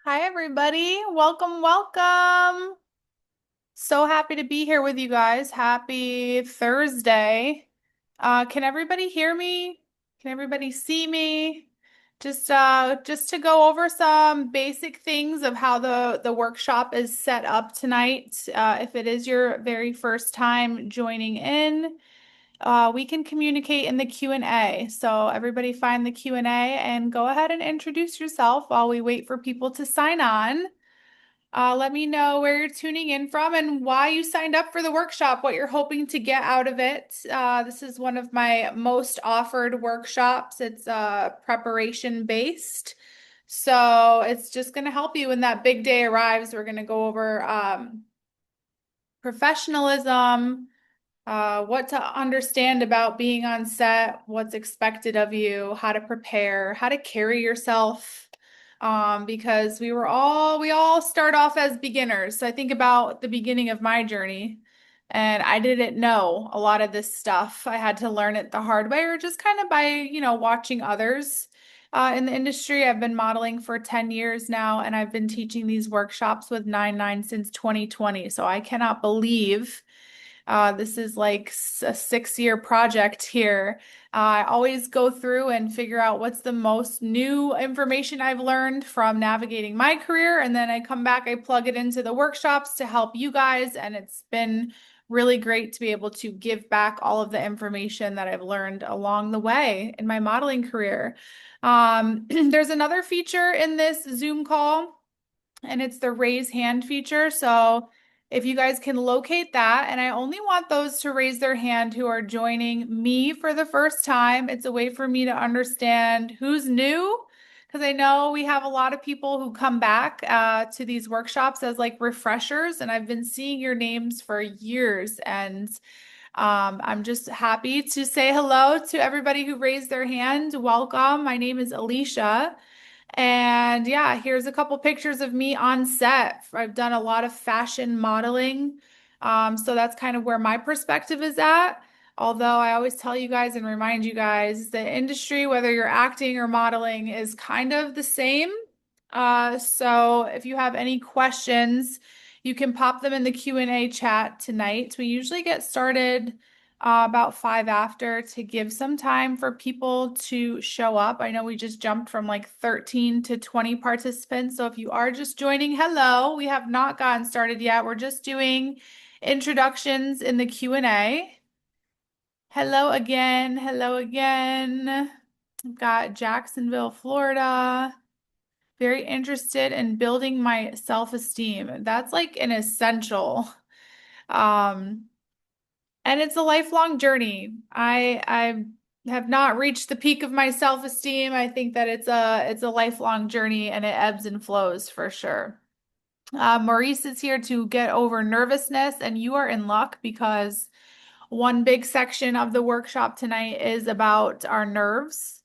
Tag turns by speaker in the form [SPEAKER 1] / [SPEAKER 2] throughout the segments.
[SPEAKER 1] Hi, everybody. Welcome, welcome. So happy to be here with you guys. Happy Thursday. Can everybody hear me? Can everybody see me? Just to go over some basic things of how the workshop is set up tonight. If it is your very first time joining in, we can communicate in the Q&A. So everybody find the Q&A and go ahead and introduce yourself while we wait for people to sign on. Let me know where you're tuning in from and why you signed up for the workshop, what you're hoping to get out of it. This is one of my most offered workshops. It's preparation based. So it's just going to help you when that big day arrives. We're going to go over professionalism, what to understand about being on set, what's expected of you, how to prepare, how to carry yourself. Because we all start off as beginners. So I think about the beginning of my journey, and I didn't know a lot of this stuff. I had to learn it the hard way, or just kind of by, watching others. In the industry, I've been modeling for 10 years now, and I've been teaching these workshops with 99 since 2020. So I cannot believe this is like a 6-year project here. I always go through and figure out what's the most new information I've learned from navigating my career, and then I come back, I plug it into the workshops to help you guys, and it's been really great to be able to give back all of the information that I've learned along the way in my modeling career. There's another feature in this Zoom call, and it's the raise hand feature. So if you guys can locate that, and I only want those to raise their hand who are joining me for the first time. It's a way for me to understand who's new, because I know we have a lot of people who come back to these workshops as like refreshers, and I've been seeing your names for years, and I'm just happy to say hello to everybody who raised their hand. Welcome. My name is Alecia. And yeah, here's a couple pictures of me on set. I've done a lot of fashion modeling. So that's kind of where my perspective is at. Although I always tell you guys and remind you guys, the industry, whether you're acting or modeling, is kind of the same. So if you have any questions, you can pop them in the Q&A chat tonight. We usually get started about 5 after to give some time for people to show up. I know we just jumped from like 13 to 20 participants. So if you are just joining, hello. We have not gotten started yet. We're just doing introductions in the Q&A. Hello again. Hello again. I've got Jacksonville, Florida. Very interested in building my self-esteem. That's like an essential. Um, And it's a lifelong journey. I have not reached the peak of my self-esteem. I think that it's a lifelong journey, and it ebbs and flows for sure. Maurice is here to get over nervousness, and you are in luck because one big section of the workshop tonight is about our nerves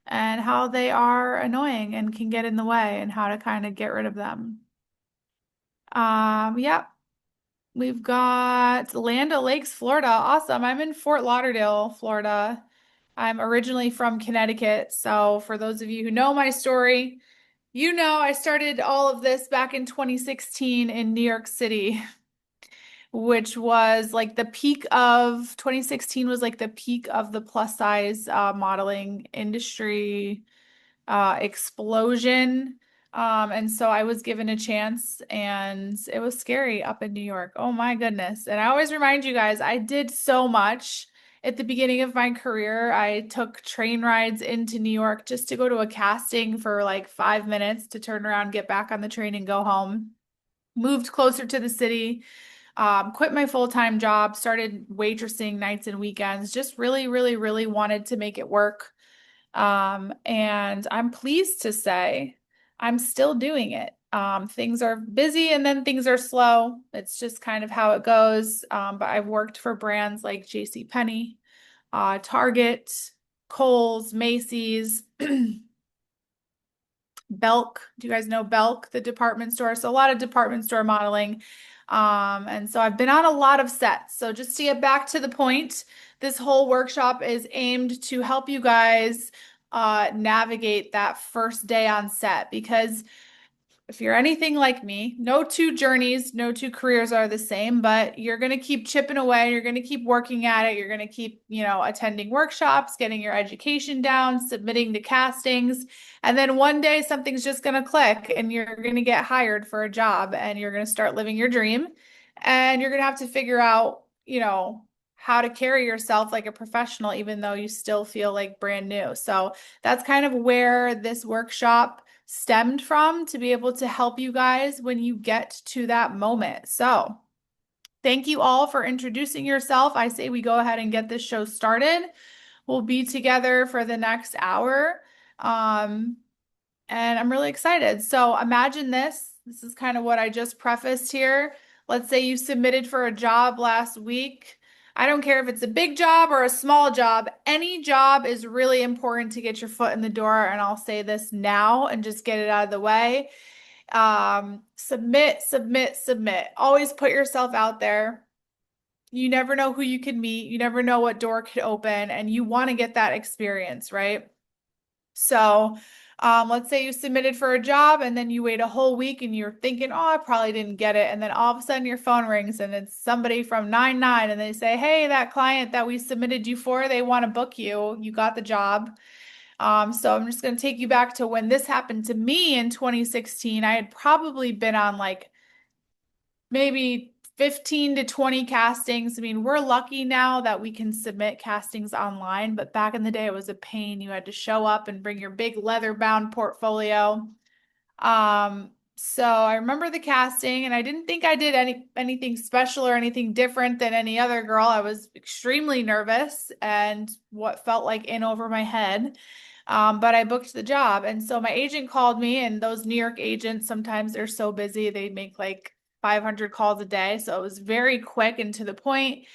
[SPEAKER 1] and how they are annoying and can get in the way and how to kind of get rid of them. Yeah, we've got Land O'Lakes, Florida. Awesome. I'm in Fort Lauderdale, Florida. I'm originally from Connecticut. So, for those of you who know my story, you know I started all of this back in 2016 in New York City, which was like the peak of 2016 was like the peak of the plus size modeling industry explosion. And so I was given a chance, and it was scary up in New York. Oh my goodness. And I always remind you guys, I did so much at the beginning of my career. I took train rides into New York just to go to a casting for like 5 minutes to turn around, get back on the train and go home. Moved closer to the city, quit my full-time job, started waitressing nights and weekends, just really, really, really wanted to make it work. And I'm pleased to say I'm still doing it. Things are busy and then things are slow. It's just kind of how it goes. But I've worked for brands like JCPenney, Target, Kohl's, Macy's, Belk. Do you guys know Belk, the department store? So a lot of department store modeling. And so I've been on a lot of sets. So just to get back to the point, this whole workshop is aimed to help you guys navigate that first day on set, because if you're anything like me, no two journeys, no two careers are the same, but you're going to keep chipping away. You're going to keep working at it. You're going to keep, attending workshops, getting your education down, submitting to castings. And then one day something's just going to click and you're going to get hired for a job and you're going to start living your dream. And you're going to have to figure out, how to carry yourself like a professional, even though you still feel like brand new. So that's kind of where this workshop stemmed from, to be able to help you guys when you get to that moment. So thank you all for introducing yourself. I say we go ahead and get this show started. We'll be together for the next hour. Um, and I'm really excited. So imagine this. This is kind of what I just prefaced here. Let's say you submitted for a job last week. I don't care if it's a big job or a small job. Any job is really important to get your foot in the door. And I'll say this now and just get it out of the way. Submit, submit, submit. Always put yourself out there. You never know who you can meet. You never know what door could open, and you want to get that experience, right? So, let's say you submitted for a job and then you wait a whole week and you're thinking, oh, I probably didn't get it. And then all of a sudden your phone rings and it's somebody from 99 and they say, hey, that client that we submitted you for, they want to book you. You got the job. So I'm just going to take you back to when this happened to me in 2016. I had probably been on like maybe 15 to 20 castings. I mean, we're lucky now that we can submit castings online, but back in the day it was a pain. You had to show up and bring your big leather-bound portfolio. So I remember the casting and I didn't think I did anything special or anything different than any other girl. I was extremely nervous and what felt like in over my head. But I booked the job. And so my agent called me, and those New York agents, sometimes they're so busy, they make like 500 calls a day. So it was very quick and to the point.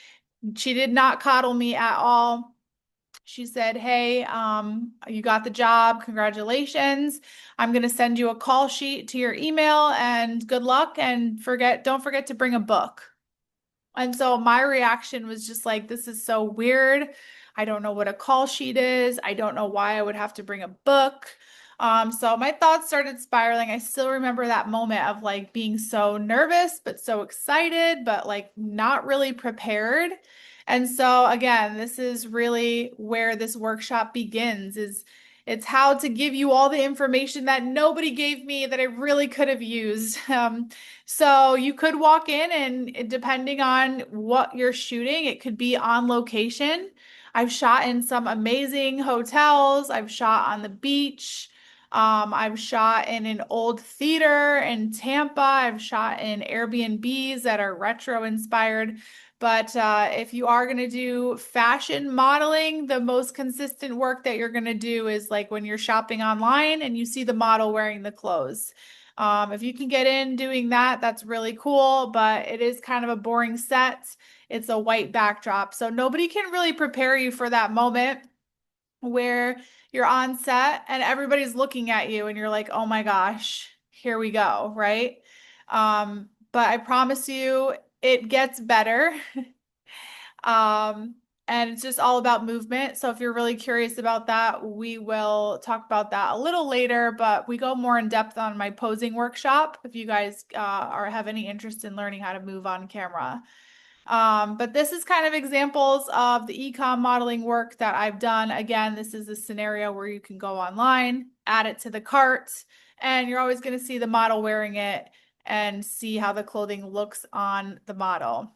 [SPEAKER 1] She did not coddle me at all. She said, hey, you got the job. Congratulations. I'm going to send you a call sheet to your email and good luck. And don't forget to bring a book. And so my reaction was just like, this is so weird. I don't know what a call sheet is. I don't know why I would have to bring a book. So my thoughts started spiraling. I still remember that moment of like being so nervous, but so excited, but like not really prepared. And so again, this is really where this workshop begins, is it's how to give you all the information that nobody gave me that I really could have used. So you could walk in and depending on what you're shooting, it could be on location. I've shot in some amazing hotels. I've shot on the beach. I've shot in an old theater in Tampa. I've shot in Airbnbs that are retro inspired. But if you are going to do fashion modeling, the most consistent work that you're going to do is like when you're shopping online and you see the model wearing the clothes. If you can get in doing that, that's really cool, but it is kind of a boring set. It's a white backdrop. So nobody can really prepare you for that moment where you're on set and everybody's looking at you and you're like, oh my gosh, here we go, right? But I promise you, it gets better. Um, and it's just all about movement. So if you're really curious about that, we will talk about that a little later, but we go more in depth on my posing workshop if you guys have any interest in learning how to move on camera. But this is kind of examples of the e-com modeling work that I've done. Again, this is a scenario where you can go online, add it to the cart, and you're always going to see the model wearing it and see how the clothing looks on the model.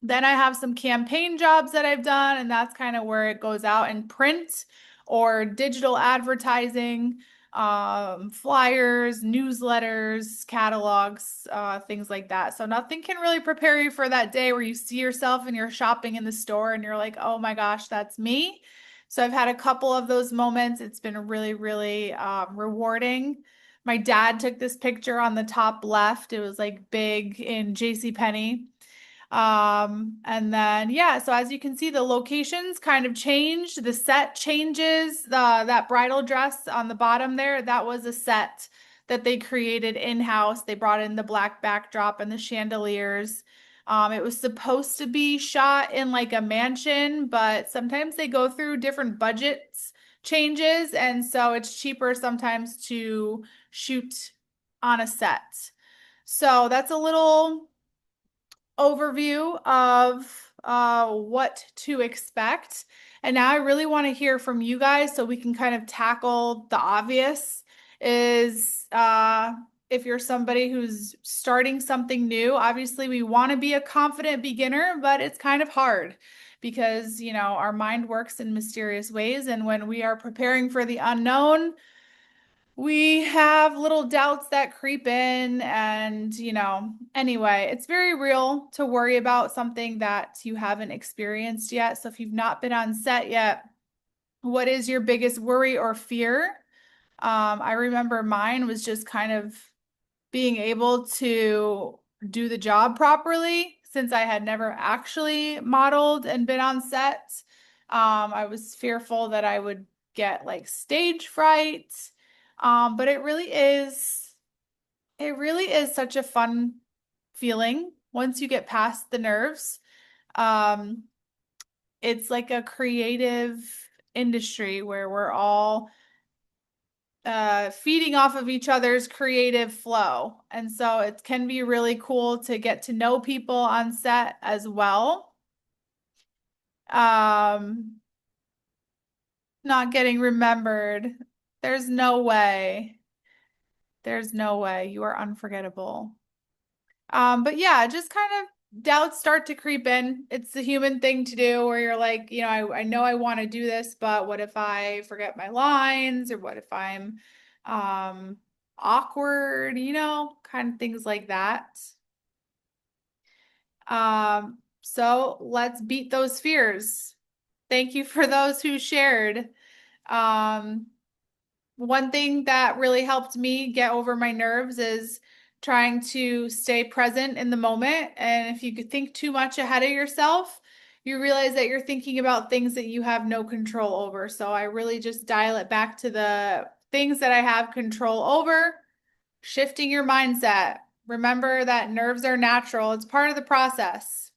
[SPEAKER 1] Then I have some campaign jobs that I've done, and that's kind of where it goes out in print or digital advertising, flyers, newsletters, catalogs, things like that. So nothing can really prepare you for that day where you see yourself and you're shopping in the store and you're like, oh my gosh, that's me. So I've had a couple of those moments. It's been really, really rewarding. My dad took this picture on the top left. It was like big in JCPenney. And then, yeah, so as you can see, the locations kind of changed. The set changes. That bridal dress on the bottom there, that was a set that they created in-house. They brought in the black backdrop and the chandeliers. It was supposed to be shot in like a mansion, but sometimes they go through different budgets changes. And so it's cheaper sometimes to shoot on a set. So that's a little overview of what to expect. And now I really want to hear from you guys so we can kind of tackle the obvious is if you're somebody who's starting something new, obviously we want to be a confident beginner, but it's kind of hard because, our mind works in mysterious ways. And when we are preparing for the unknown, we have little doubts that creep in and, anyway, it's very real to worry about something that you haven't experienced yet. So if you've not been on set yet, what is your biggest worry or fear? I remember mine was just kind of being able to do the job properly since I had never actually modeled and been on set. I was fearful that I would get like stage fright. But it really is such a fun feeling once you get past the nerves. Um, it's like a creative industry where we're all feeding off of each other's creative flow. And so it can be really cool to get to know people on set as well. Um, Not getting remembered. There's no way. There's no way. You are unforgettable. But yeah, just kind of doubts start to creep in. It's the human thing to do where you're like, I know I want to do this, but what if I forget my lines or what if I'm awkward, kind of things like that. So let's beat those fears. Thank you for those who shared. Um, One thing that really helped me get over my nerves is trying to stay present in the moment. And if you could think too much ahead of yourself, you realize that you're thinking about things that you have no control over. So I really just dial it back to the things that I have control over, shifting your mindset. Remember that nerves are natural, it's part of the process.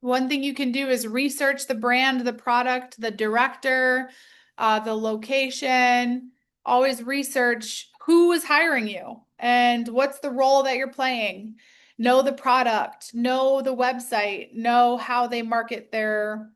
[SPEAKER 1] One thing you can do is research the brand, the product, the director, the location. Always research who is hiring you and what's the role that you're playing. Know the product, know the website, know how they market their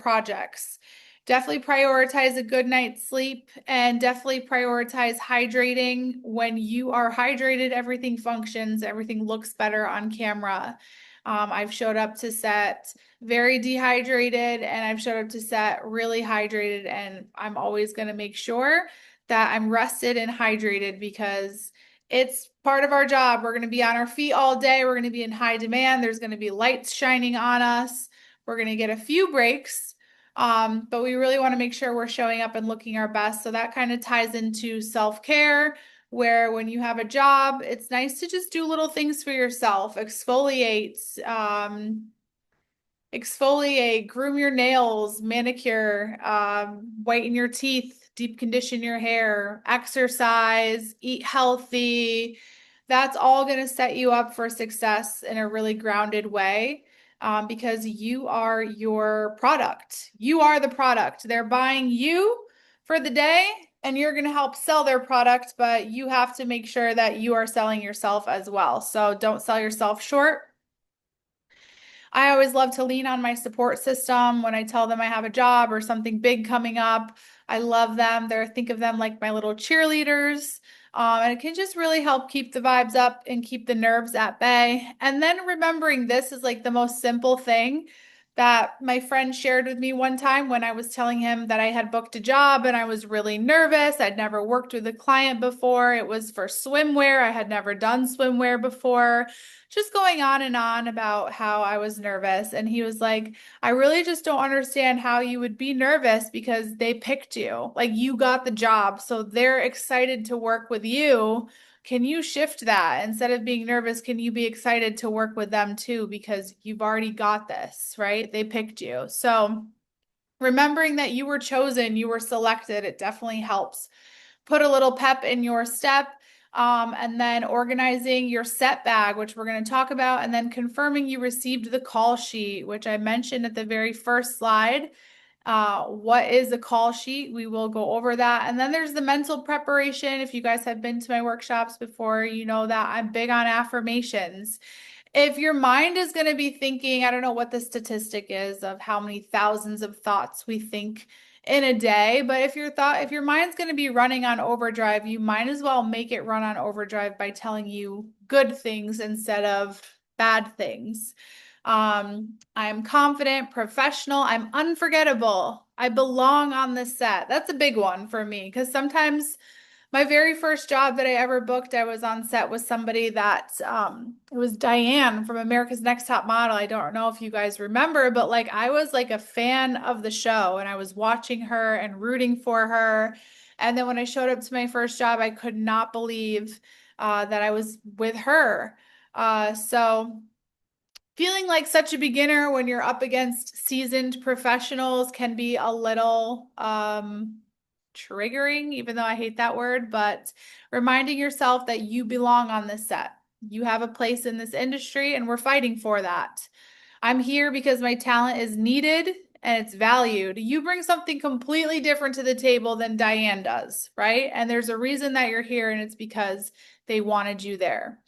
[SPEAKER 1] projects. Definitely prioritize a good night's sleep and definitely prioritize hydrating. When you are hydrated, everything functions, everything looks better on camera. I've showed up to set very dehydrated and I've showed up to set really hydrated, and I'm always going to make sure that I'm rested and hydrated because it's part of our job. We're going to be on our feet all day. We're going to be in high demand. There's going to be lights shining on us. We're going to get a few breaks. But we really want to make sure we're showing up and looking our best. So that kind of ties into self-care, where when you have a job, it's nice to just do little things for yourself. Exfoliate, groom your nails, manicure, whiten your teeth, deep condition your hair, exercise, eat healthy. That's all going to set you up for success in a really grounded way. Because you are your product. You are the product. They're buying you for the day and you're going to help sell their product, but you have to make sure that you are selling yourself as well. So don't sell yourself short. I always love to lean on my support system when I tell them I have a job or something big coming up. I love them. Think of them like my little cheerleaders. And it can just really help keep the vibes up and keep the nerves at bay. And then remembering this is like the most simple thing that my friend shared with me one time when I was telling him that I had booked a job and I was really nervous. I'd never worked with a client before. It was for swimwear. I had never done swimwear before, just going on and on about how I was nervous. And he was like, I really just don't understand how you would be nervous because they picked you. Like you got the job, so they're excited to work with you. Can you shift that? Instead of being nervous, can you be excited to work with them too? Because you've already got this, right? They picked you. So remembering that you were chosen, you were selected, it definitely helps put a little pep in your step. And then organizing your set bag, which we're going to talk about, and then confirming you received the call sheet, which I mentioned at the very first slide. What is a call sheet? We will go over that. And then there's the mental preparation. If you guys have been to my workshops before, you know that I'm big on affirmations. If your mind is going to be thinking, I don't know what the statistic is of how many thousands of thoughts we think in a day, but if your mind's going to be running on overdrive, you might as well make it run on overdrive by telling you good things instead of bad things. I'm confident, professional, I'm unforgettable. I belong on the set. That's a big one for me because sometimes my very first job that I ever booked, I was on set with somebody that it was Diane from America's Next Top Model. I don't know if you guys remember, but like I was like a fan of the show and I was watching her and rooting for her. And then when I showed up to my first job, I could not believe that I was with her. So feeling like such a beginner when you're up against seasoned professionals can be a little triggering, even though I hate that word, but reminding yourself that you belong on this set. You have a place in this industry, and we're fighting for that. I'm here because my talent is needed and it's valued. You bring something completely different to the table than Diane does, right? And there's a reason that you're here, and it's because they wanted you there.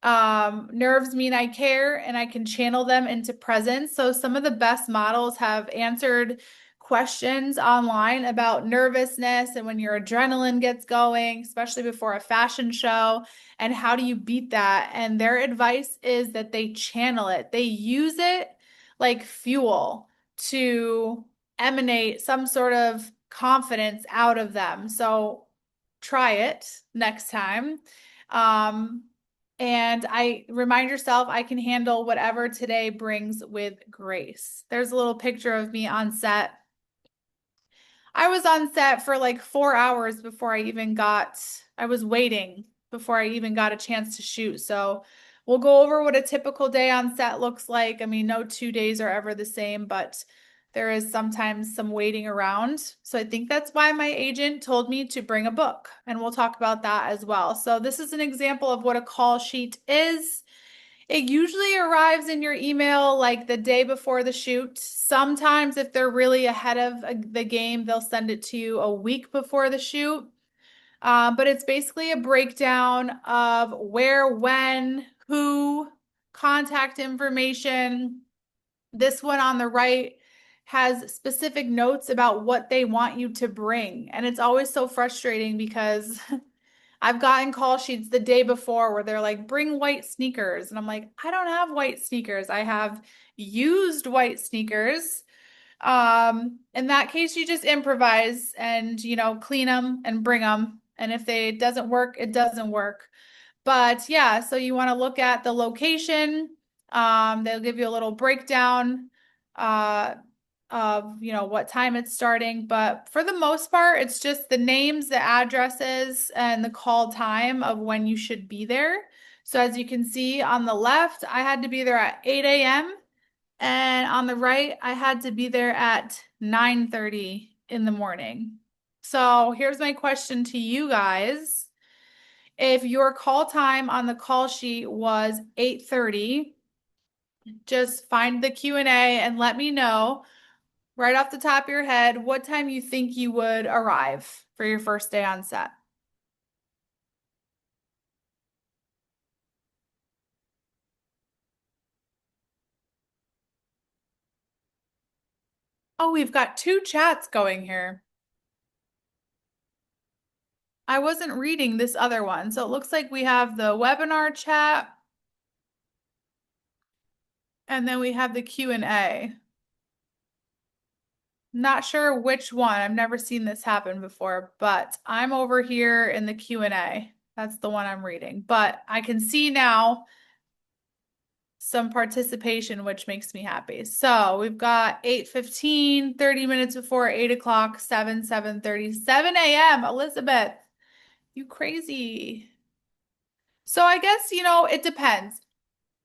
[SPEAKER 1] Nerves mean I care and I can channel them into presence. So some of the best models have answered questions online about nervousness and when your adrenaline gets going, especially before a fashion show, and how do you beat that? And their advice is that they channel it. They use it like fuel to emanate some sort of confidence out of them. So try it next time. Um, and I remind yourself I can handle whatever today brings with grace. There's a little picture of me on set. I was on set for like 4 hours before I was waiting before I even got a chance to shoot. So we'll go over what a typical day on set looks like. I mean, no 2 days are ever the same, but there is sometimes some waiting around. So I think that's why my agent told me to bring a book, and we'll talk about that as well. So this is an example of what a call sheet is. It usually arrives in your email like the day before the shoot. Sometimes, if they're really ahead of the game, they'll send it to you a week before the shoot. But it's basically a breakdown of where, when, who, contact information. This one on the right has specific notes about what they want you to bring. And it's always so frustrating because I've gotten call sheets the day before where they're like, bring white sneakers. And I'm like, I don't have white sneakers. I have used white sneakers. In that case, you just improvise and, clean them and bring them. And if it doesn't work, it doesn't work. But yeah, so you want to look at the location. They'll give you a little breakdown uh, of what time it's starting. But for the most part, it's just the names, the addresses, and the call time of when you should be there. So as you can see on the left, I had to be there at 8 a.m. And on the right, I had to be there at 9:30 in the morning. So here's my question to you guys. If your call time on the call sheet was 8:30, just find the Q&A and let me know right off the top of your head what time you think you would arrive for your first day on set. Oh, we've got two chats going here. I wasn't reading this other one. So it looks like we have the webinar chat and then we have the Q&A. Not sure which one. I've never seen this happen before, but I'm over here in the Q&A. That's the one I'm reading. But I can see now some participation, which makes me happy. So we've got 8:15, 30 minutes before 8 o'clock, 7:30, 7 a.m. Elizabeth, you crazy. So I guess, it depends.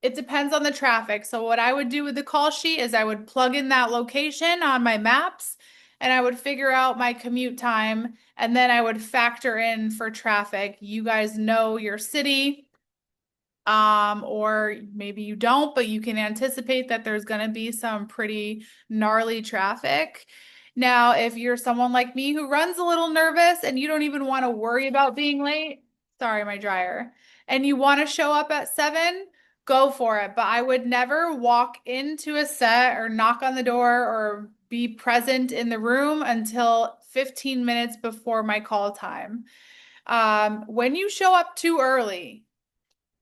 [SPEAKER 1] It depends on the traffic. So what I would do with the call sheet is I would plug in that location on my maps and I would figure out my commute time and then I would factor in for traffic. You guys know your city. Or maybe you don't, but you can anticipate that there's going to be some pretty gnarly traffic. Now, if you're someone like me who runs a little nervous and you don't even want to worry about being late, sorry, my dryer, and you want to show up at 7, go for it. But I would never walk into a set or knock on the door or be present in the room until 15 minutes before my call time. When you show up too early,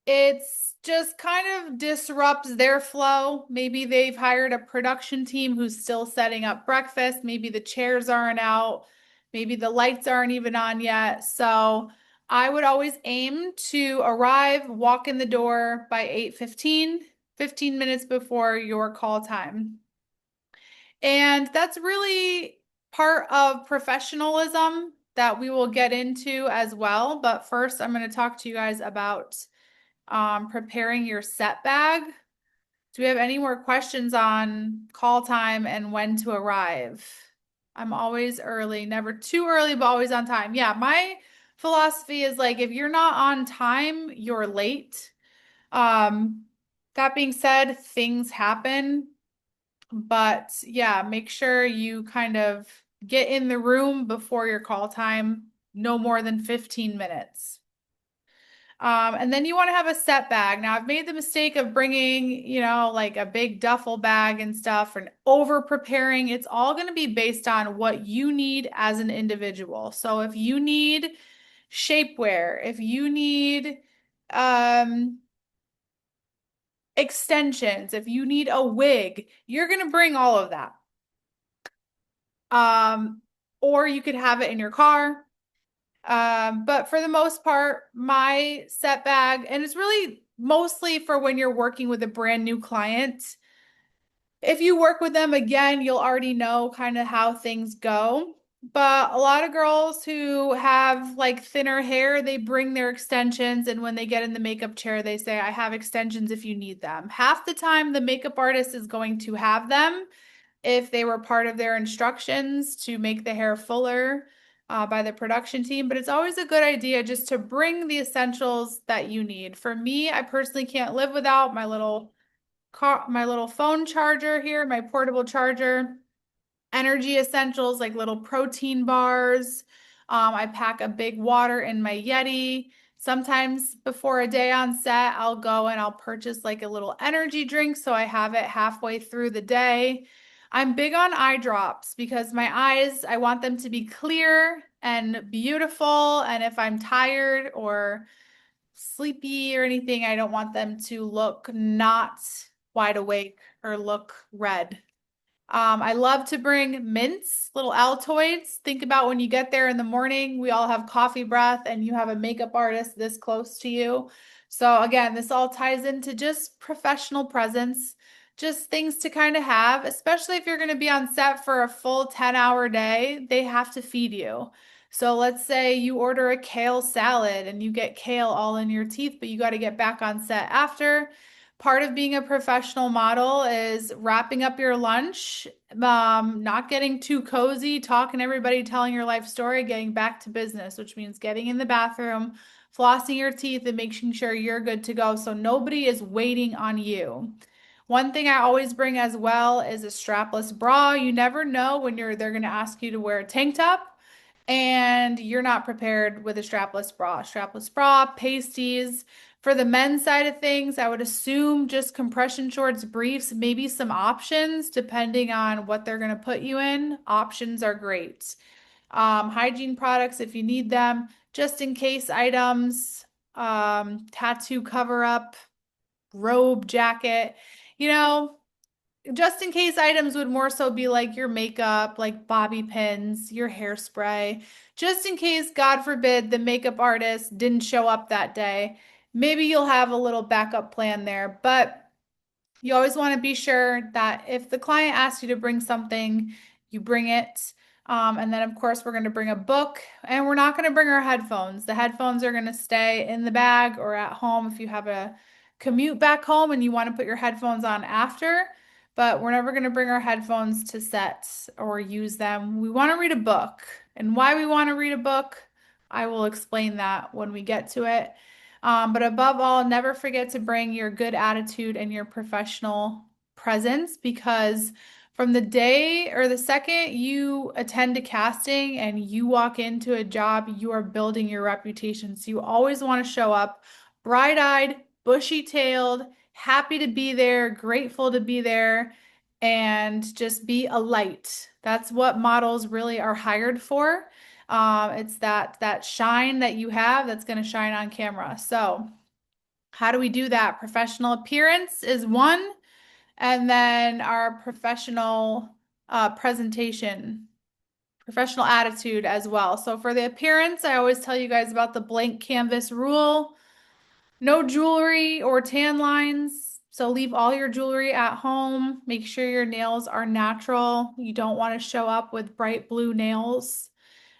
[SPEAKER 1] it's just kind of disrupts their flow. Maybe they've hired a production team who's still setting up breakfast. Maybe the chairs aren't out. Maybe the lights aren't even on yet. So I would always aim to arrive, walk in the door by 8:15, 15 minutes before your call time. And that's really part of professionalism that we will get into as well. But first, I'm going to talk to you guys about preparing your set bag. Do we have any more questions on call time and when to arrive? I'm always early, never too early, but always on time. Yeah, my philosophy is like if you're not on time, you're late. Um, that being said, things happen, but yeah, make sure you kind of get in the room before your call time, no more than 15 minutes. And then you want to have a set bag. Now, I've made the mistake of bringing, like a big duffel bag and stuff and over preparing. It's all going to be based on what you need as an individual. So if you need shapewear, if you need um, extensions, if you need a wig, you're going to bring all of that. Um, or you could have it in your car. But for the most part, my set bag, and it's really mostly for when you're working with a brand new client. If you work with them again, you'll already know kind of how things go. But a lot of girls who have like thinner hair, they bring their extensions, and when they get in the makeup chair, they say, I have extensions if you need them. Half the time, the makeup artist is going to have them if they were part of their instructions to make the hair fuller by the production team. But it's always a good idea just to bring the essentials that you need. For me, I personally can't live without my little phone charger here, my portable charger, energy essentials like little protein bars. I pack a big water in my Yeti. Sometimes before a day on set, I'll go and I'll purchase like a little energy drink so I have it halfway through the day. I'm big on eye drops because my eyes, I want them to be clear and beautiful. And if I'm tired or sleepy or anything, I don't want them to look not wide awake or look red. I love to bring mints, little Altoids. Think about when you get there in the morning, we all have coffee breath and you have a makeup artist this close to you. So again, this all ties into just professional presence, just things to kind of have, especially if you're going to be on set for a full 10-hour day, they have to feed you. So let's say you order a kale salad and you get kale all in your teeth, but you got to get back on set after. Part of being a professional model is wrapping up your lunch, not getting too cozy, talking to everybody, telling your life story, getting back to business, which means getting in the bathroom, flossing your teeth, and making sure you're good to go so nobody is waiting on you. One thing I always bring as well is a strapless bra. You never know when they're going to ask you to wear a tank top and you're not prepared with a strapless bra. Strapless bra, pasties. For the men's side of things, I would assume just compression shorts, briefs, maybe some options depending on what they're going to put you in. Options are great. Hygiene products if you need them, just in case items, tattoo cover up, robe, jacket. You know, just in case items would more so be like your makeup, like bobby pins, your hairspray, just in case, God forbid, the makeup artist didn't show up that day. Maybe you'll have a little backup plan there, but you always want to be sure that if the client asks you to bring something, you bring it. And then, of course, we're going to bring a book and we're not going to bring our headphones. The headphones are going to stay in the bag or at home if you have a commute back home and you want to put your headphones on after. But we're never going to bring our headphones to sets or use them. We want to read a book. And why we want to read a book, I will explain that when we get to it. But above all, never forget to bring your good attitude and your professional presence because from the day or the second you attend a casting and you walk into a job, you are building your reputation. So you always want to show up bright-eyed, bushy-tailed, happy to be there, grateful to be there, and just be a light. That's what models really are hired for. It's that shine that you have that's going to shine on camera. So, how do we do that? Professional appearance is one, and then our professional presentation, professional attitude as well. So, for the appearance, I always tell you guys about the blank canvas rule. No jewelry or tan lines. So leave all your jewelry at home. Make sure your nails are natural. You don't want to show up with bright blue nails.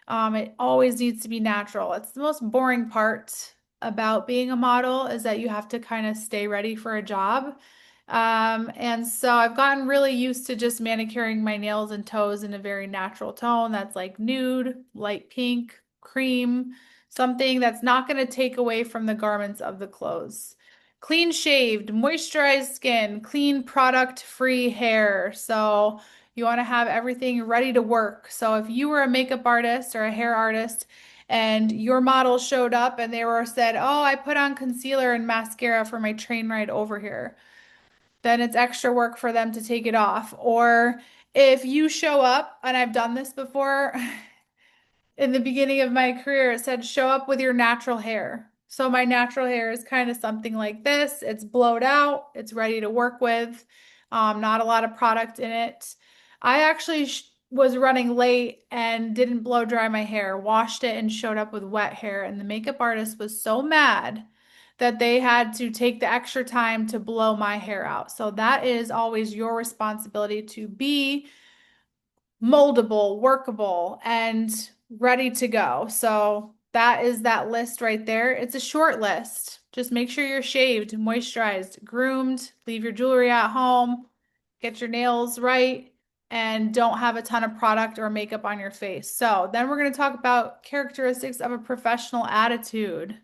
[SPEAKER 1] It always needs to be natural. It's the most boring part about being a model is that you have to kind of stay ready for a job. And so I've gotten really used to just manicuring my nails and toes in a very natural tone that's like nude, light pink, cream, something that's not going to take away from the garments of the clothes. Clean shaved, moisturized skin, clean product free hair. So you want to have everything ready to work. So if you were a makeup artist or a hair artist and your model showed up and they were said, "Oh, I put on concealer and mascara for my train ride over here," then it's extra work for them to take it off. Or if you show up, and I've done this before, in the beginning of my career, it said show up with your natural hair. So my natural hair is kind of something like this. It's blowed out, it's ready to work with, not a lot of product in it. I actually was running late and didn't blow dry my hair, washed it, and showed up with wet hair. And the makeup artist was so mad that they had to take the extra time to blow my hair out. So that is always your responsibility to be moldable, workable, and ready to go. So that is that list right there. It's a short list. Just make sure you're shaved, moisturized, groomed, leave your jewelry at home, get your nails right, and don't have a ton of product or makeup on your face. So then we're going to talk about characteristics of a professional attitude.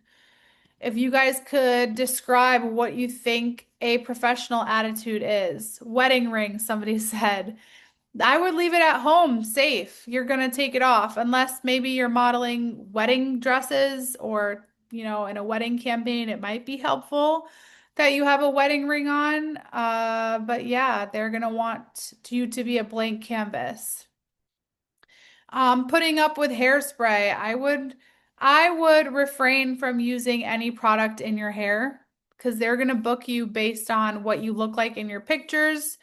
[SPEAKER 1] If you guys could describe what you think a professional attitude is. Wedding ring, somebody said. I would leave it at home, safe. You're gonna take it off unless maybe you're modeling wedding dresses or, in a wedding campaign, it might be helpful that you have a wedding ring on. But yeah, they're gonna want you to be a blank canvas. Putting up with hairspray, I would refrain from using any product in your hair because they're gonna book you based on what you look like in your pictures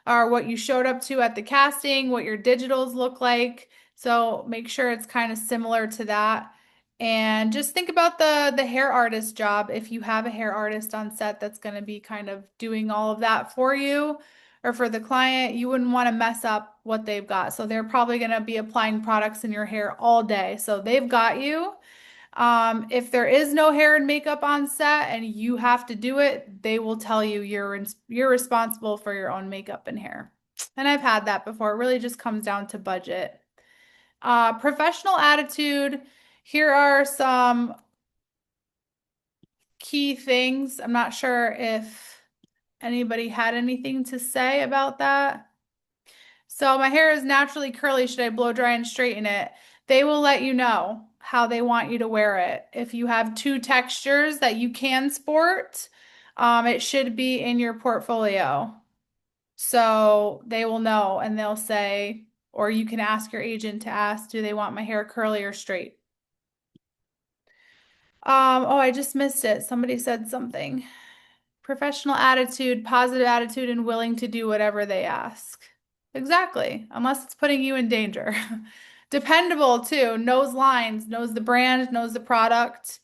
[SPEAKER 1] or what you showed up to at the casting, what your digitals look like. So make sure it's kind of similar to that. And just think about the hair artist job. If you have a hair artist on set that's going to be kind of doing all of that for you or for the client, you wouldn't want to mess up what they've got. So they're probably going to be applying products in your hair all day. So they've got you. If there is no hair and makeup on set and you have to do it, they will tell you you're responsible for your own makeup and hair. And I've had that before. It really just comes down to budget. Professional attitude. Here are some key things. I'm not sure if anybody had anything to say about that. So my hair is naturally curly. Should I blow dry and straighten it? They will let you know how they want you to wear it. If you have two textures that you can sport, it should be in your portfolio. So they will know and they'll say, or you can ask your agent to ask, do they want my hair curly or straight? Oh, I just missed it. Somebody said something. Professional attitude, positive attitude, and willing to do whatever they ask. Exactly, unless it's putting you in danger. Dependable too, knows lines, knows the brand, knows the product.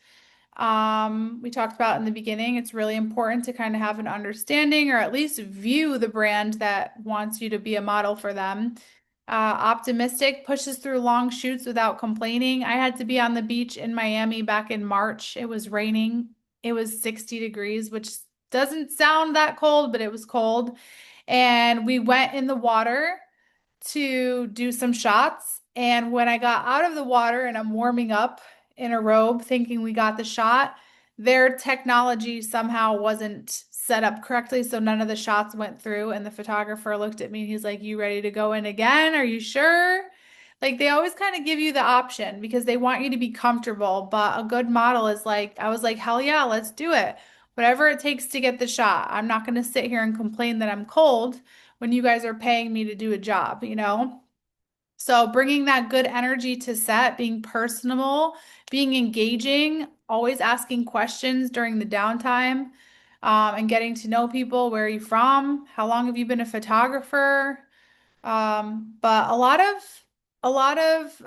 [SPEAKER 1] We talked about in the beginning, it's really important to kind of have an understanding or at least view the brand that wants you to be a model for them. Optimistic, pushes through long shoots without complaining. I had to be on the beach in Miami back in March. It was raining. It was 60 degrees, which doesn't sound that cold, but it was cold. And we went in the water to do some shots. And when I got out of the water and I'm warming up in a robe thinking we got the shot, their technology somehow wasn't set up correctly, so none of the shots went through. And the photographer looked at me and he's like, "You ready to go in again? Are you sure?" Like they always kind of give you the option because they want you to be comfortable. But a good model is like, I was like, hell yeah, let's do it. Whatever it takes to get the shot. I'm not going to sit here and complain that I'm cold when you guys are paying me to do a job, you know? So bringing that good energy to set, being personable, being engaging, always asking questions during the downtime, and getting to know people. Where are you from? How long have you been a photographer? But a lot of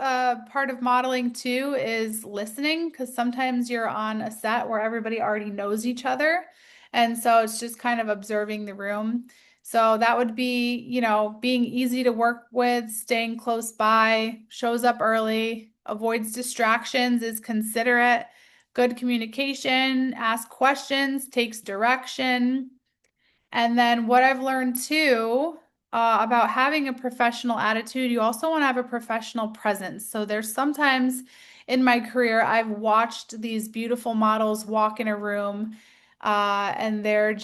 [SPEAKER 1] part of modeling too is listening because sometimes you're on a set where everybody already knows each other. And so it's just kind of observing the room. So that would be, being easy to work with, staying close by, shows up early, avoids distractions, is considerate, good communication, asks questions, takes direction. And then what I've learned too, about having a professional attitude, you also want to have a professional presence. So there's sometimes in my career, I've watched these beautiful models walk in a room, and they're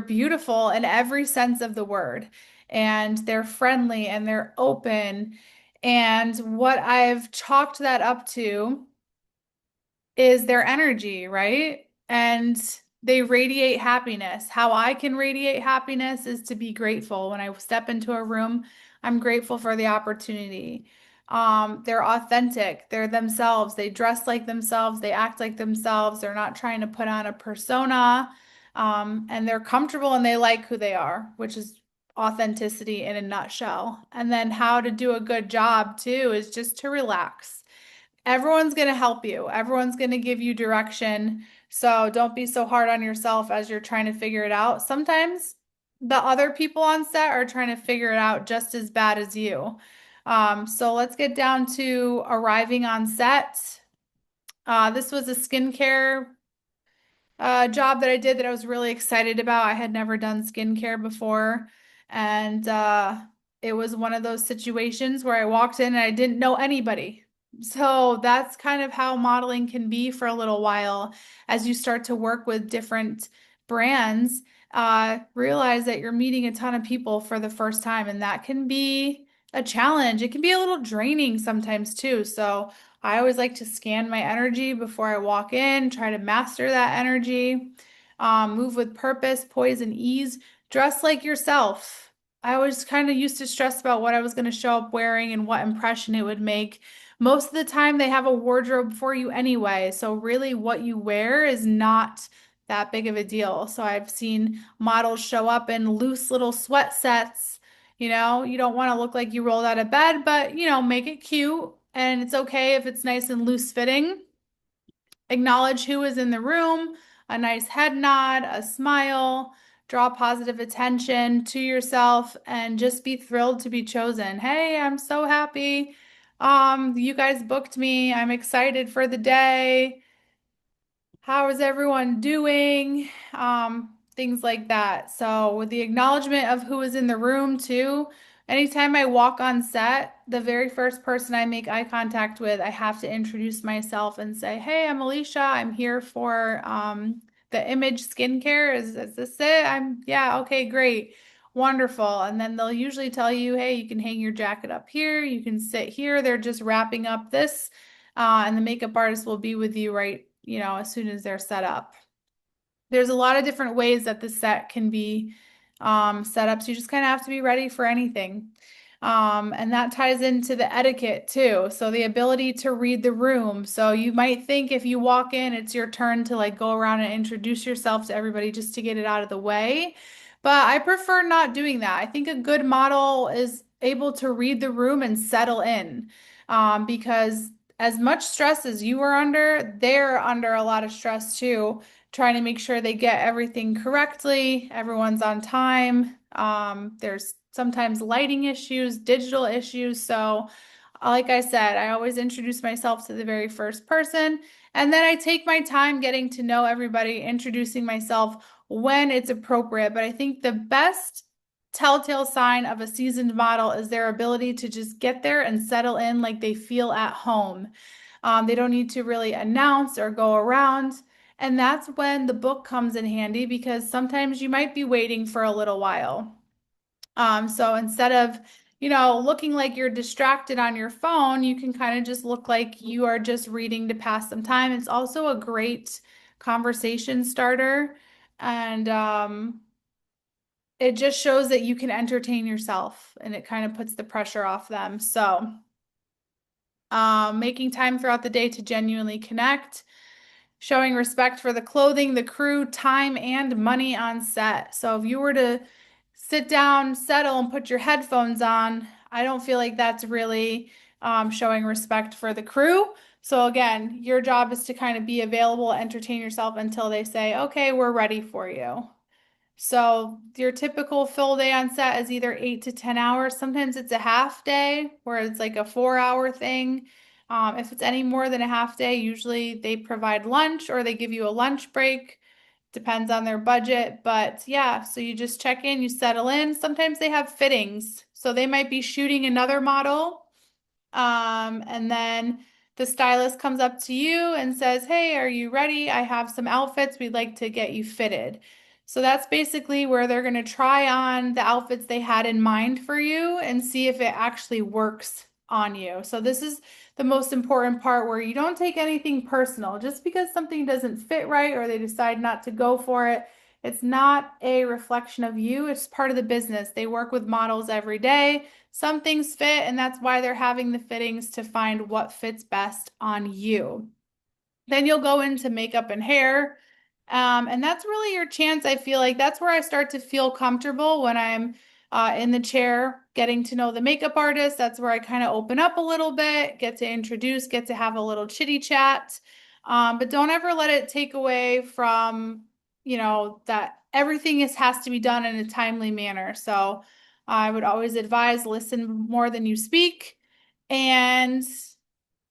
[SPEAKER 1] beautiful in every sense of the word, and they're friendly and they're open. And what I've chalked that up to is their energy, right? And they radiate happiness. How I can radiate happiness is to be grateful. When I step into a room, I'm grateful for the opportunity. They're authentic, they're themselves, they dress like themselves, they act like themselves, they're not trying to put on a persona, and they're comfortable and they like who they are, which is authenticity in a nutshell. And then how to do a good job too is just to relax. Everyone's going to help you. Everyone's going to give you direction. So don't be so hard on yourself as you're trying to figure it out. Sometimes the other people on set are trying to figure it out just as bad as you. So let's get down to arriving on set. This was a skincare job that I did that I was really excited about. I had never done skincare before. And it was one of those situations where I walked in and I didn't know anybody. So that's kind of how modeling can be for a little while as you start to work with different brands. Realize that you're meeting a ton of people for the first time, and that can be a challenge. It can be a little draining sometimes too. So I always like to scan my energy before I walk in, try to master that energy, move with purpose, poise, and ease, dress like yourself. I was kind of used to stress about what I was going to show up wearing and what impression it would make. Most of the time, they have a wardrobe for you anyway. So, really, what you wear is not that big of a deal. So, I've seen models show up in loose little sweat sets. You don't want to look like you rolled out of bed, but make it cute. And it's okay if it's nice and loose fitting. Acknowledge who is in the room, a nice head nod, a smile, draw positive attention to yourself, and just be thrilled to be chosen. Hey, I'm so happy. You guys booked me. I'm excited for the day. How is everyone doing? Things like that. So, with the acknowledgement of who is in the room, too, anytime I walk on set, the very first person I make eye contact with, I have to introduce myself and say, "Hey, I'm Alecia. I'm here for the Image Skincare. Is this it? Yeah, okay, great. Wonderful." And then they'll usually tell you, "Hey, you can hang your jacket up here. You can sit here. They're just wrapping up this, and the makeup artist will be with you right, as soon as they're set up." There's a lot of different ways that the set can be set up. So you just kind of have to be ready for anything. And that ties into the etiquette too. So the ability to read the room. So you might think if you walk in, it's your turn to like go around and introduce yourself to everybody just to get it out of the way. But I prefer not doing that. I think a good model is able to read the room and settle in, because as much stress as you are under, they're under a lot of stress too, trying to make sure they get everything correctly, everyone's on time. There's sometimes lighting issues, digital issues. So, like I said, I always introduce myself to the very first person, and then I take my time getting to know everybody, introducing myself when it's appropriate. But I think the best telltale sign of a seasoned model is their ability to just get there and settle in like they feel at home. They don't need to really announce or go around. And that's when the book comes in handy because sometimes you might be waiting for a little while. So instead of, looking like you're distracted on your phone, you can kind of just look like you are just reading to pass some time. It's also a great conversation starter. And it just shows that you can entertain yourself and it kind of puts the pressure off them. So, making time throughout the day to genuinely connect, showing respect for the clothing, the crew, time, and money on set. So if you were to sit down, settle, and put your headphones on, I don't feel like that's really showing respect for the crew. So again, your job is to kind of be available, entertain yourself until they say, okay, we're ready for you. So your typical full day on set is either 8 to 10 hours. Sometimes it's a half day where it's like a 4 hour thing. If it's any more than a half day, usually they provide lunch or they give you a lunch break. Depends on their budget. But yeah, so you just check in, you settle in. Sometimes they have fittings. So they might be shooting another model and then the stylist comes up to you and says, hey, are you ready? I have some outfits. We'd like to get you fitted. So that's basically where they're going to try on the outfits they had in mind for you and see if it actually works on you. So this is the most important part where you don't take anything personal. Just because something doesn't fit right or they decide not to go for it, it's not a reflection of you. It's part of the business. They work with models every day. Some things fit, and that's why they're having the fittings to find what fits best on you. Then you'll go into makeup and hair. And that's really your chance. I feel like that's where I start to feel comfortable when I'm in the chair getting to know the makeup artist. That's where I kind of open up a little bit, get to introduce, get to have a little chitty chat. But don't ever let it take away from, that everything has to be done in a timely manner. So I would always advise listen more than you speak. And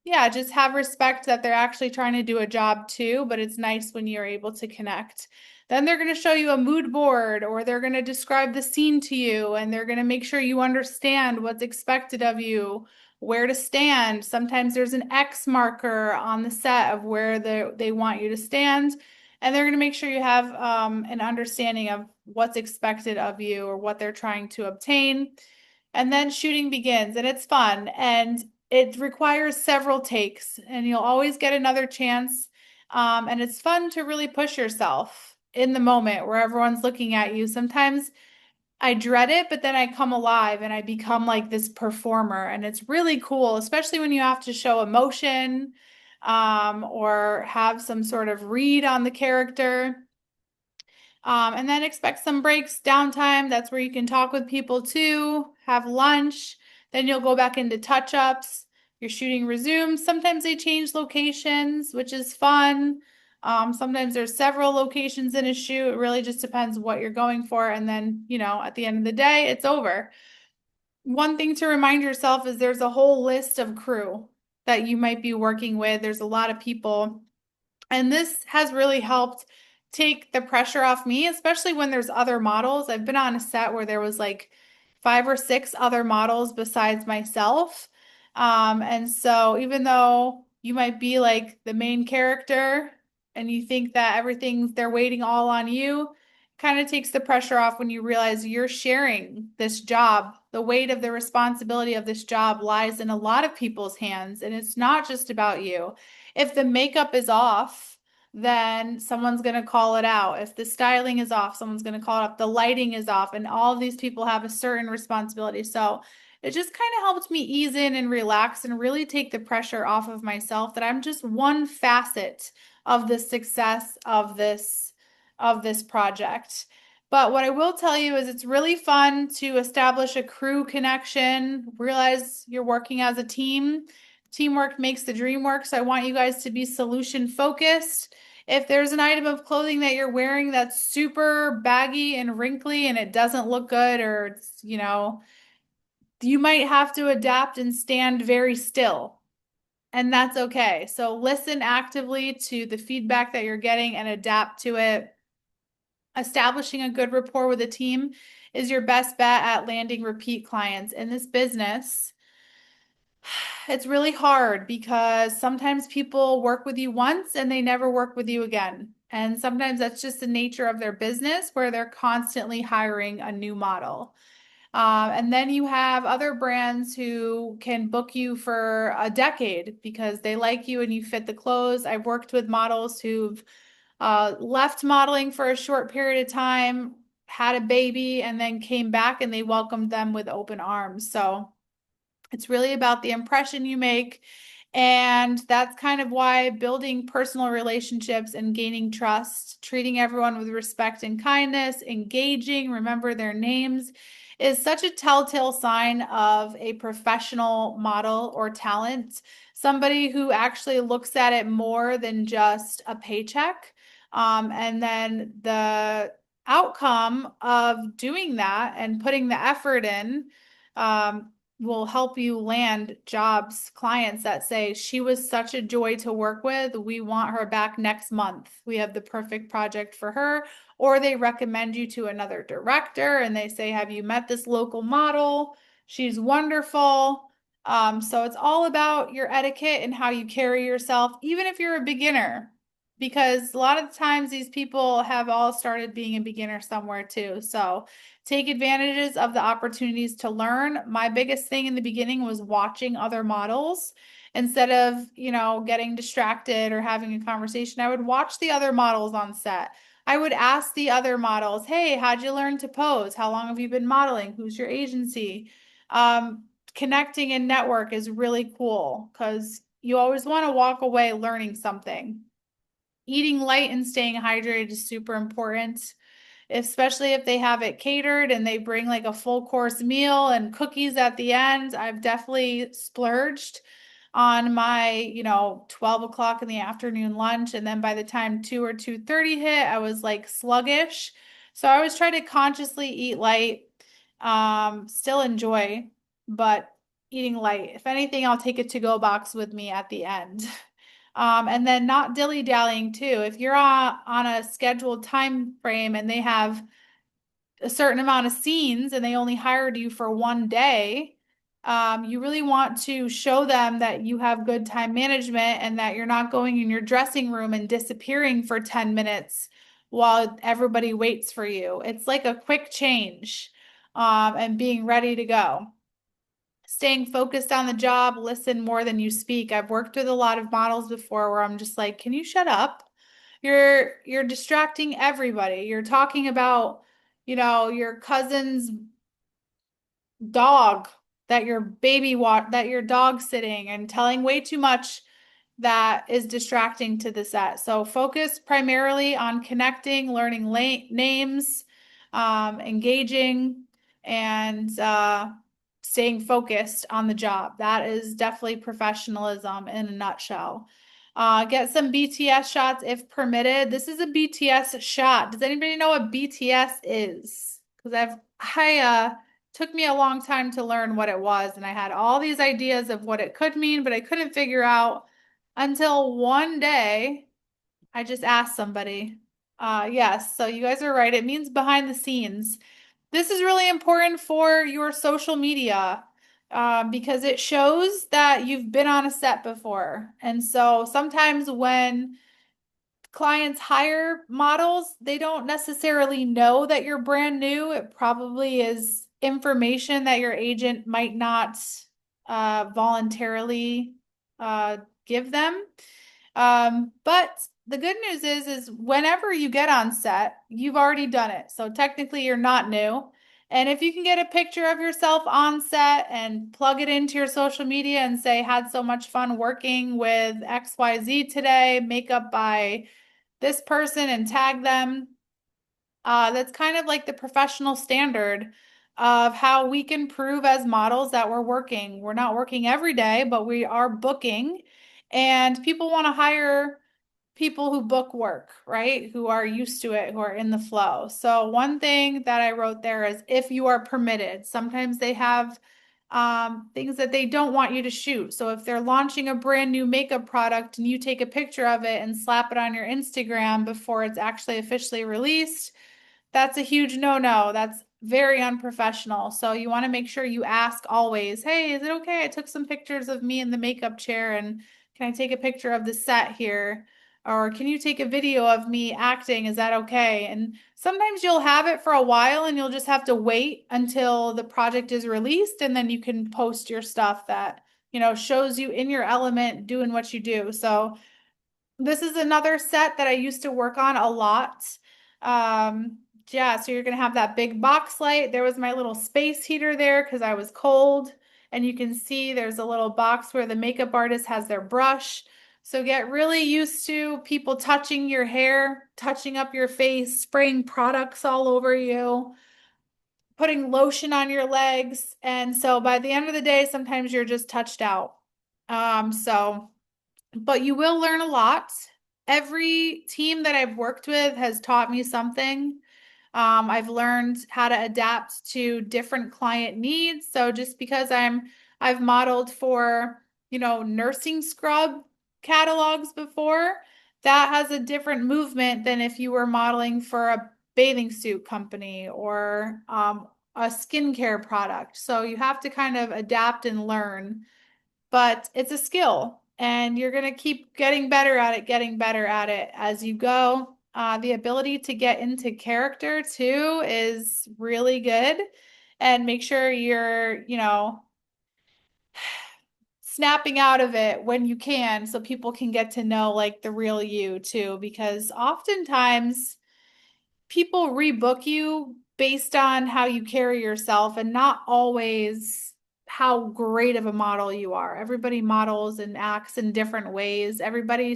[SPEAKER 1] yeah, just have respect that they're actually trying to do a job too, but it's nice when you're able to connect. Then they're going to show you a mood board or they're going to describe the scene to you and they're going to make sure you understand what's expected of you, where to stand. Sometimes there's an X marker on the set of where they want you to stand. And they're going to make sure you have an understanding of what's expected of you or what they're trying to obtain. And then shooting begins and it's fun and it requires several takes and you'll always get another chance. And it's fun to really push yourself in the moment where everyone's looking at you. Sometimes I dread it, but then I come alive and I become like this performer. And it's really cool, especially when you have to show emotion or have some sort of read on the character. And then expect some breaks, downtime. That's where you can talk with people too, have lunch. Then you'll go back into touch ups. Your shooting resumes. Sometimes they change locations, which is fun. Sometimes there's several locations in a shoot. It really just depends what you're going for. And then, at the end of the day, it's over. One thing to remind yourself is there's a whole list of crew that you might be working with. There's a lot of people. And this has really helped take the pressure off me, especially when there's other models. I've been on a set where there was like 5 or 6 other models besides myself. And so even though you might be like the main character and you think that they're waiting all on you, kind of takes the pressure off when you realize you're sharing this job. The weight of the responsibility of this job lies in a lot of people's hands, and it's not just about you. If the makeup is off, then someone's going to call it out. If the styling is off, someone's going to call it off. The lighting is off, and all of these people have a certain responsibility. So it just kind of helped me ease in and relax and really take the pressure off of myself that I'm just one facet of the success of this project. But what I will tell you is it's really fun to establish a crew connection, realize you're working as a team. Teamwork makes the dream work. So I want you guys to be solution focused. If there's an item of clothing that you're wearing that's super baggy and wrinkly and it doesn't look good, or it's, you might have to adapt and stand very still. And that's okay. So listen actively to the feedback that you're getting and adapt to it. Establishing a good rapport with a team is your best bet at landing repeat clients in this business. It's really hard because sometimes people work with you once and they never work with you again. And sometimes that's just the nature of their business where they're constantly hiring a new model. And then you have other brands who can book you for a decade because they like you and you fit the clothes. I've worked with models who've left modeling for a short period of time, had a baby, and then came back and they welcomed them with open arms. So it's really about the impression you make. And that's kind of why building personal relationships and gaining trust, treating everyone with respect and kindness, engaging, remember their names, is such a telltale sign of a professional model or talent. Somebody who actually looks at it more than just a paycheck. And then the outcome of doing that and putting the effort in. Will help you land jobs, clients that say, she was such a joy to work with. We want her back next month. We have the perfect project for her. Or they recommend you to another director and they say, have you met this local model? She's wonderful. So it's all about your etiquette and how you carry yourself, even if you're a beginner, because a lot of the times these people have all started being a beginner somewhere too. So take advantages of the opportunities to learn. My biggest thing in the beginning was watching other models instead of, getting distracted or having a conversation. I would watch the other models on set. I would ask the other models, hey, how'd you learn to pose? How long have you been modeling? Who's your agency? Connecting and network is really cool because you always want to walk away learning something. Eating light and staying hydrated is super important, especially if they have it catered and they bring like a full course meal and cookies at the end. I've definitely splurged on my, 12 o'clock in the afternoon lunch. And then by the time 2 or 2:30 hit, I was like sluggish. So I always try to consciously eat light, still enjoy, but eating light. If anything, I'll take a to-go box with me at the end. And then not dilly-dallying too. If you're on a scheduled time frame and they have a certain amount of scenes and they only hired you for one day, you really want to show them that you have good time management and that you're not going in your dressing room and disappearing for 10 minutes while everybody waits for you. It's like a quick change, and being ready to go. Staying focused on the job, listen more than you speak. I've worked with a lot of models before where I'm just like, can you shut up? You're distracting everybody. You're talking about, your cousin's dog that your that your dog sitting and telling way too much that is distracting to the set. So focus primarily on connecting, learning names, engaging, and staying focused on the job. That is definitely professionalism in a nutshell. Get some BTS shots if permitted. This is a BTS shot. Does anybody know what BTS is? Because I took me a long time to learn what it was, and I had all these ideas of what it could mean, but I couldn't figure out until one day I just asked somebody. Yes, so you guys are right. It means behind the scenes. This is really important for your social media, because it shows that you've been on a set before. And so sometimes when clients hire models, they don't necessarily know that you're brand new. It probably is information that your agent might not voluntarily uh, give them. But the good news is whenever you get on set, you've already done it. So technically you're not new. And if you can get a picture of yourself on set and plug it into your social media and say, had so much fun working with XYZ today, makeup by this person, and tag them, that's kind of like the professional standard of how we can prove as models that we're working. We're not working every day, but we are booking, and people want to hire people who book work, right? Who are used to it, who are in the flow. So one thing that I wrote there is if you are permitted. Sometimes they have things that they don't want you to shoot. So if they're launching a brand new makeup product and you take a picture of it and slap it on your Instagram before it's actually officially released, that's a huge no-no. That's very unprofessional. So you want to make sure you ask always, hey, is it okay? I took some pictures of me in the makeup chair and can I take a picture of the set here? Or can you take a video of me acting? Is that okay? And sometimes you'll have it for a while and you'll just have to wait until the project is released and then you can post your stuff that, shows you in your element doing what you do. So this is another set that I used to work on a lot. Yeah, so you're gonna have that big box light. There was my little space heater there because I was cold. And you can see there's a little box where the makeup artist has their brush. So get really used to people touching your hair, touching up your face, spraying products all over you, putting lotion on your legs. And so by the end of the day, sometimes you're just touched out. So but you will learn a lot. Every team that I've worked with has taught me something. I've learned how to adapt to different client needs. So just because I've modeled for, nursing scrub catalogs before, that has a different movement than if you were modeling for a bathing suit company or a skincare product. So you have to kind of adapt and learn, but it's a skill and you're going to keep getting better at it as you go. The ability to get into character too is really good, and make sure you're, snapping out of it when you can so people can get to know like the real you too, because oftentimes people rebook you based on how you carry yourself and not always how great of a model you are. Everybody models and acts in different ways.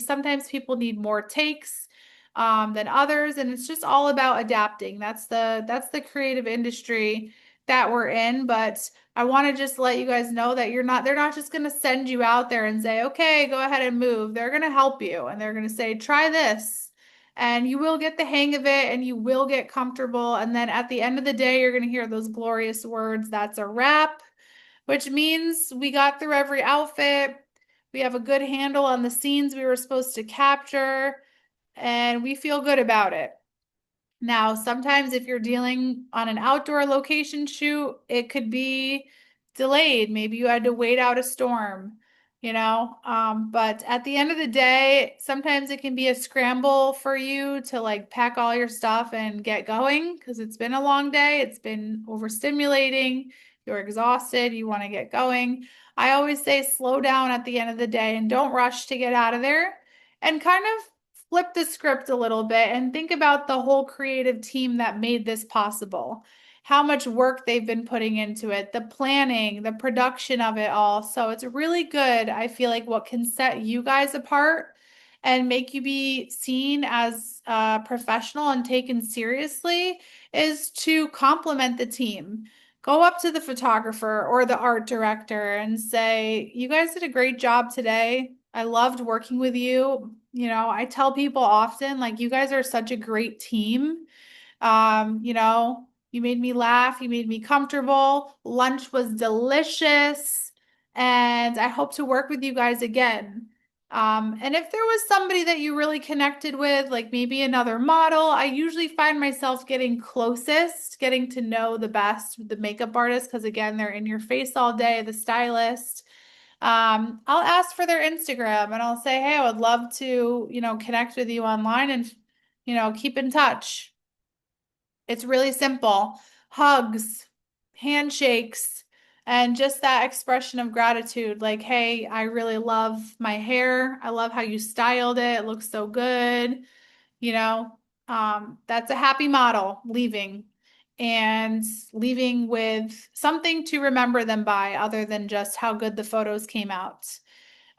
[SPEAKER 1] Sometimes people need more takes than others, and it's just all about adapting. That's the creative industry that we're in. But I want to just let you guys know that they're not just going to send you out there and say, okay, go ahead and move. They're going to help you and they're going to say, try this, and you will get the hang of it and you will get comfortable. And then at the end of the day, you're going to hear those glorious words, that's a wrap, which means we got through every outfit. We have a good handle on the scenes we were supposed to capture, and we feel good about it. Now, sometimes if you're dealing on an outdoor location shoot, it could be delayed. Maybe you had to wait out a storm, but at the end of the day, sometimes it can be a scramble for you to like pack all your stuff and get going because it's been a long day. It's been overstimulating. You're exhausted. You want to get going. I always say slow down at the end of the day and don't rush to get out of there, and kind of flip the script a little bit and think about the whole creative team that made this possible, how much work they've been putting into it, the planning, the production of it all. So it's really good. I feel like what can set you guys apart and make you be seen as professional and taken seriously is to compliment the team. Go up to the photographer or the art director and say, you guys did a great job today. I loved working with you. I tell people often, like, you guys are such a great team. You made me laugh, you made me comfortable. Lunch was delicious, and I hope to work with you guys again. And if there was somebody that you really connected with, like maybe another model, I usually find myself getting closest, getting to know the best, the makeup artist, because again, they're in your face all day, the stylist. I'll ask for their Instagram and I'll say, hey, I would love to, connect with you online and, keep in touch. It's really simple. Hugs, handshakes, and just that expression of gratitude. Like, hey, I really love my hair. I love how you styled it. It looks so good. That's a happy model leaving, and leaving with something to remember them by other than just how good the photos came out.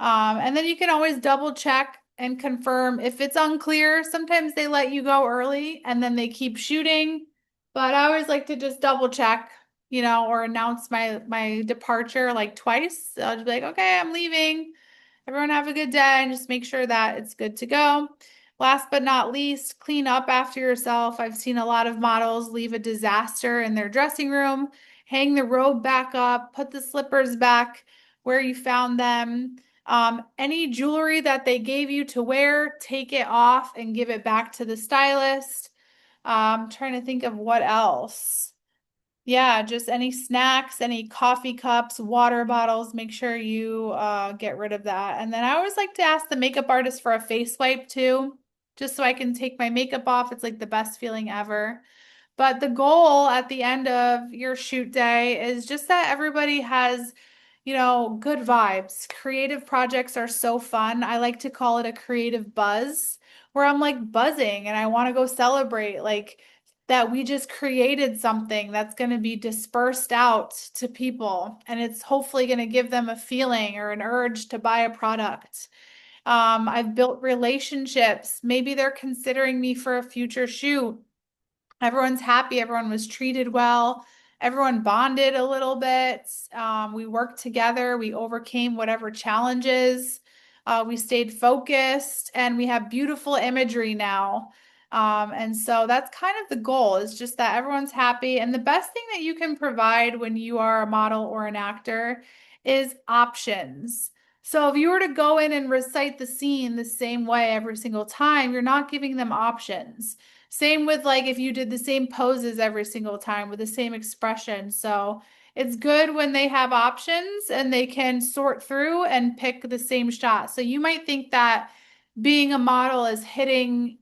[SPEAKER 1] And then you can always double check and confirm if it's unclear. Sometimes they let you go early and then they keep shooting, but I always like to just double check, or announce my departure like twice. So I'll just be like, okay, I'm leaving. Everyone have a good day, and just make sure that it's good to go. Last but not least, clean up after yourself. I've seen a lot of models leave a disaster in their dressing room. Hang the robe back up, put the slippers back where you found them. Any jewelry that they gave you to wear, take it off and give it back to the stylist. Trying to think of what else. Yeah, just any snacks, any coffee cups, water bottles, make sure you get rid of that. And then I always like to ask the makeup artist for a face wipe too, just so I can take my makeup off. It's like the best feeling ever. But the goal at the end of your shoot day is just that everybody has, good vibes. Creative projects are so fun. I like to call it a creative buzz, where I'm like buzzing and I want to go celebrate, like that we just created something that's going to be dispersed out to people. And it's hopefully going to give them a feeling or an urge to buy a product. I've built relationships. Maybe they're considering me for a future shoot. Everyone's happy. Everyone was treated well. Everyone bonded a little bit. We worked together. We overcame whatever challenges. We stayed focused, and we have beautiful imagery now. And so that's kind of the goal, is just that everyone's happy. And the best thing that you can provide when you are a model or an actor is options. So if you were to go in and recite the scene the same way every single time, you're not giving them options. Same with like if you did the same poses every single time with the same expression. So it's good when they have options and they can sort through and pick the same shot. So you might think that being a model is hitting,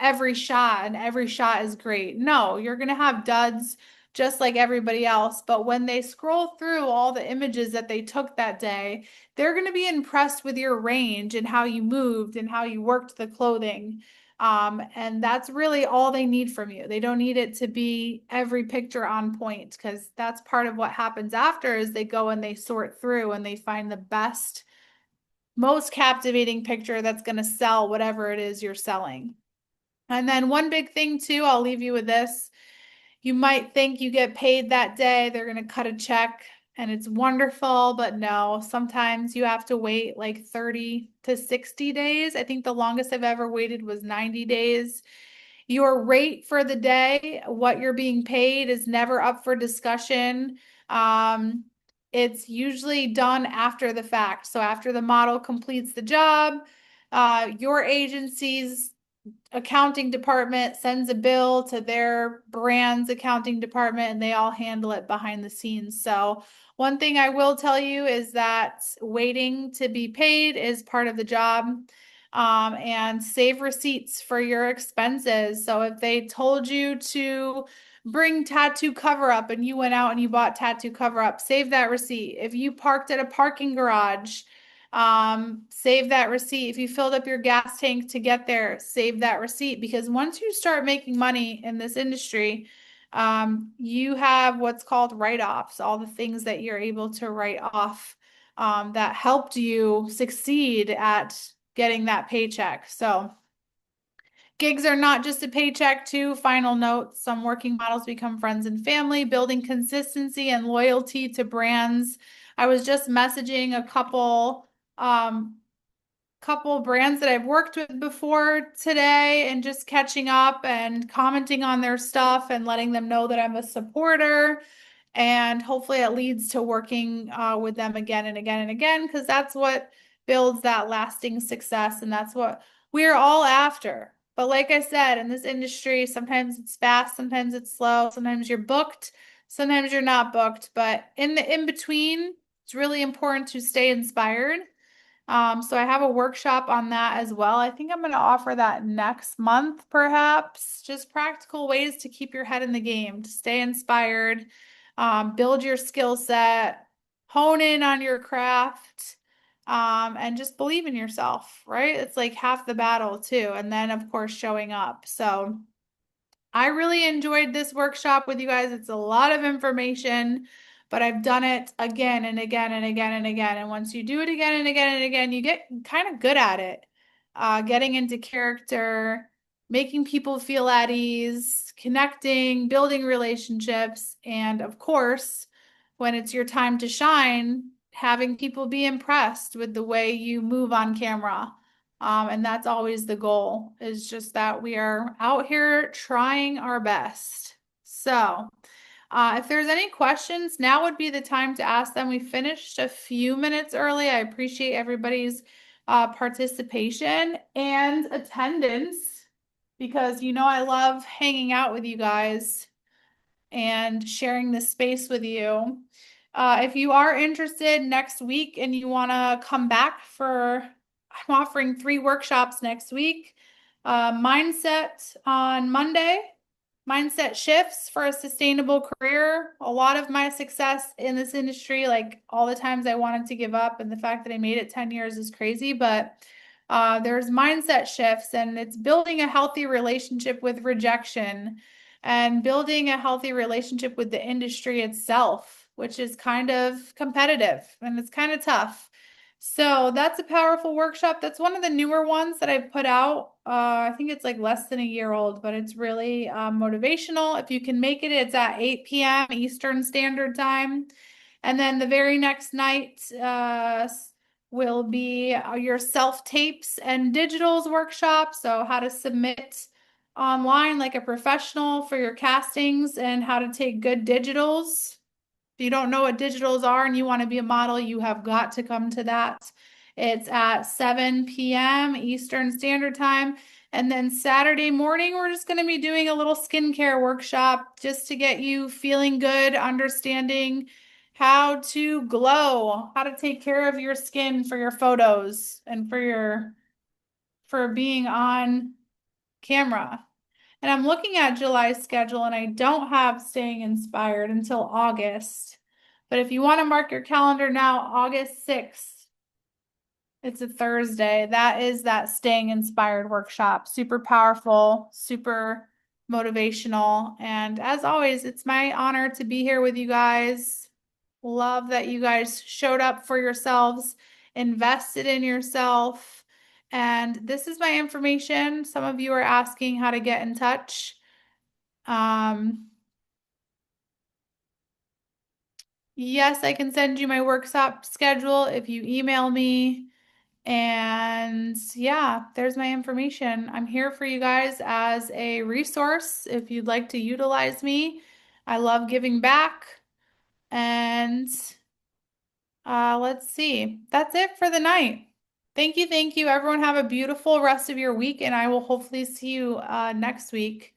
[SPEAKER 1] every shot and every shot is great. No, you're going to have duds just like everybody else. But when they scroll through all the images that they took that day, they're going to be impressed with your range and how you moved and how you worked the clothing. And that's really all they need from you. They don't need it to be every picture on point, because that's part of what happens after is they go and they sort through and they find the best, most captivating picture that's going to sell whatever it is you're selling. And then one big thing too, I'll leave you with this. You might think you get paid that day, they're going to cut a check and it's wonderful, but no, sometimes you have to wait like 30 to 60 days. I think the longest I've ever waited was 90 days. Your rate for the day, what you're being paid, is never up for discussion. Um, it's usually done after the fact. So after the model completes the job, your agency's accounting department sends a bill to their brand's accounting department and they all handle it behind the scenes. So one thing I will tell you is that waiting to be paid is part of the job. And save receipts for your expenses. So if they told you to bring tattoo cover up and you went out and you bought tattoo cover up, save that receipt. If you parked at a parking garage, save that receipt. If you filled up your gas tank to get there, save that receipt, because once you start making money in this industry, you have what's called write-offs, all the things that you're able to write off, that helped you succeed at getting that paycheck. So gigs are not just a paycheck too. Final note, some working models become friends and family, building consistency and loyalty to brands. I was just messaging a couple brands that I've worked with before today and just catching up and commenting on their stuff and letting them know that I'm a supporter. And hopefully it leads to working with them again and again and again, because that's what builds that lasting success. And that's what we're all after. But like I said, in this industry, sometimes it's fast, sometimes it's slow, sometimes you're booked, sometimes you're not booked. But in the in between, it's really important to stay inspired. So I have a workshop on that as well. I think I'm going to offer that next month, perhaps. Just practical ways to keep your head in the game, to stay inspired, build your skill set, hone in on your craft, and just believe in yourself, right? It's like half the battle too. And then, of course, showing up. So I really enjoyed this workshop with you guys. It's a lot of information, but I've done it again and again and again and again. And once you do it again and again and again, you get kind of good at it. Getting into character, making people feel at ease, connecting, building relationships, and of course, when it's your time to shine, having people be impressed with the way you move on camera. And that's always the goal, is just that we are out here trying our best. So, if there's any questions, now would be the time to ask them. We finished a few minutes early. I appreciate everybody's participation and attendance, because I love hanging out with you guys. and sharing this space with you. If you are interested next week and you want to come back I'm offering 3 workshops next week. Mindset on Monday, mindset shifts for a sustainable career. A lot of my success in this industry, like all the times I wanted to give up, and the fact that I made it 10 years is crazy, but there's mindset shifts, and it's building a healthy relationship with rejection and building a healthy relationship with the industry itself, which is kind of competitive and it's kind of tough. So that's a powerful workshop. That's one of the newer ones that I've put out. I think it's like less than a year old, but it's really motivational. If you can make it, it's at 8 p.m. Eastern Standard Time. And then the very next night will be your self-tapes and digitals workshop. So how to submit online like a professional for your castings and how to take good digitals. If you don't know what digitals are and you want to be a model, you have got to come to that. It's at 7 p.m. Eastern Standard Time. And then Saturday morning, we're just going to be doing a little skincare workshop just to get you feeling good, understanding how to glow, how to take care of your skin for your photos and for being on camera. And I'm looking at July's schedule and I don't have Staying Inspired until August. But if you want to mark your calendar now, August 6th, it's a Thursday. That is that Staying Inspired workshop. Super powerful, super motivational. And as always, it's my honor to be here with you guys. Love that you guys showed up for yourselves, invested in yourself. And this is my information. Some of you are asking how to get in touch. Yes, I can send you my workshop schedule if you email me. And yeah, there's my information. I'm here for you guys as a resource if you'd like to utilize me. I love giving back. And let's see. That's it for the night. Thank you. Thank you. Everyone have a beautiful rest of your week, and I will hopefully see you next week.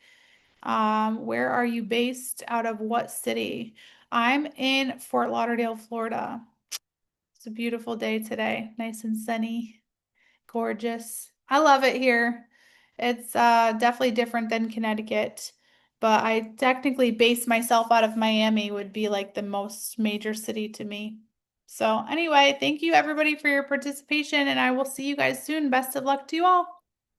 [SPEAKER 1] Where are you based? Out of what city? I'm in Fort Lauderdale, Florida. It's a beautiful day today. Nice and sunny, gorgeous. I love it here. It's definitely different than Connecticut, but I technically base myself out of Miami would be like the most major city to me. So anyway, thank you everybody for your participation, and I will see you guys soon. Best of luck to you all.